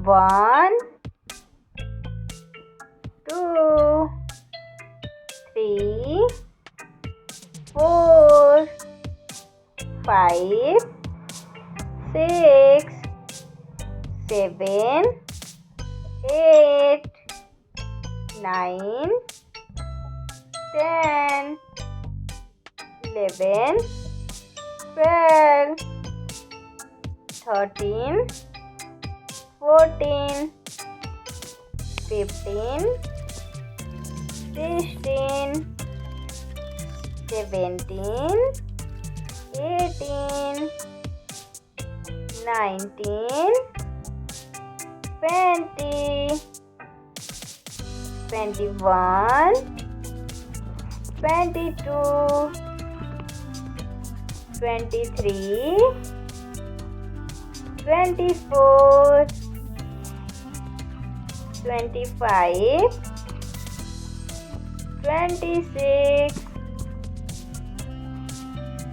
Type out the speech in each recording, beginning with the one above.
1, 2, 3, 4, 5, 6, 7, 8, 9, 10, 11, 12, 13, 14, 15, 16, 17, 18, 19, 20, 21, 22, 23, 24, 25, 26,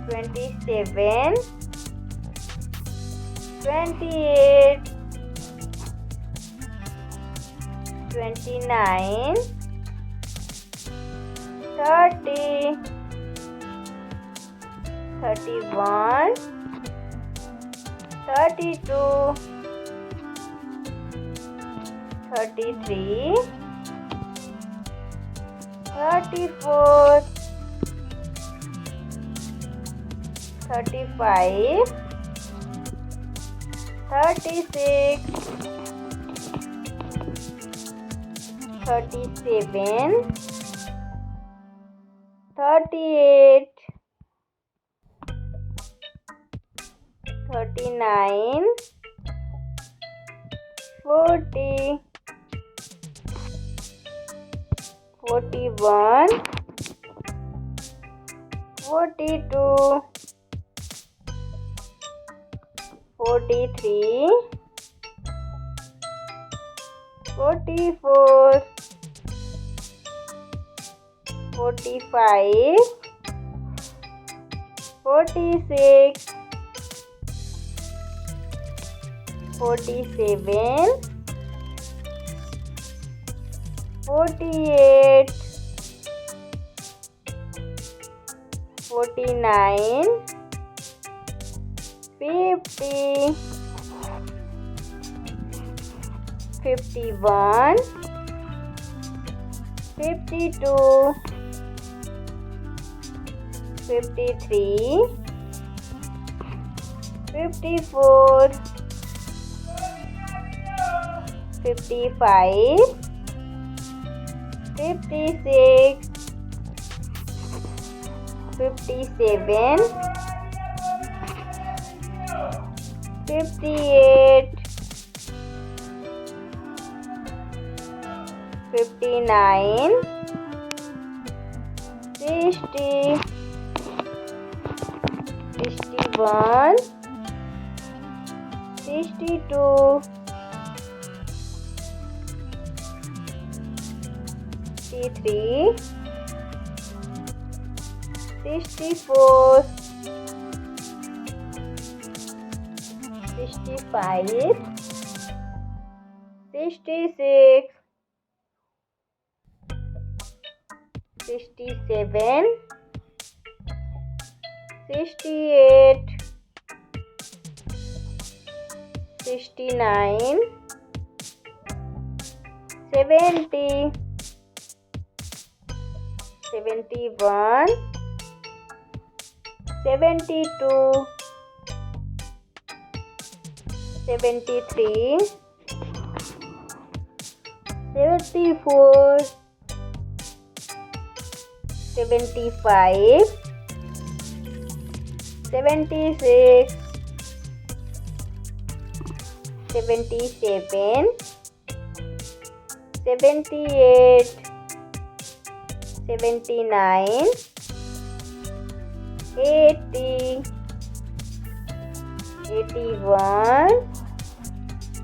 27, 28, 29, 30, 31, 32, 33, 34, 35, 36, 37, 38, 39, 40, 41, 42, 43, 44, 45, 46, 47, 48, 49, 50, 51, 52, 53, 54, 55, 56, 57, 58, 59, 60, 61, 62, 63, 64, 65, 66, 67, 68, 69, 70, 71, 72, 73, 74, 75, 76, 77, 78, 79, 80, 81,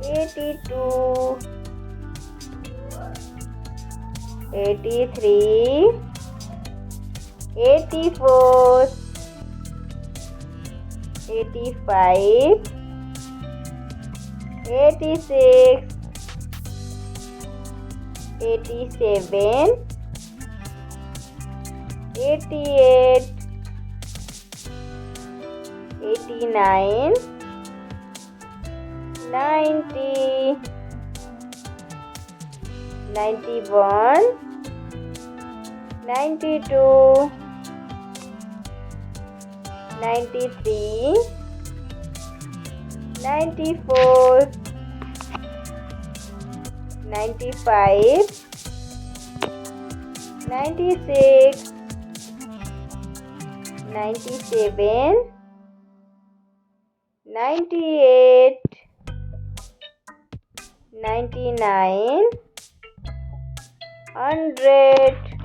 82, 83, 84, 85, 86, 87, 88, 89, 90, 91, 92, 93, 94, 95, 96, 97, 98, 99, 100.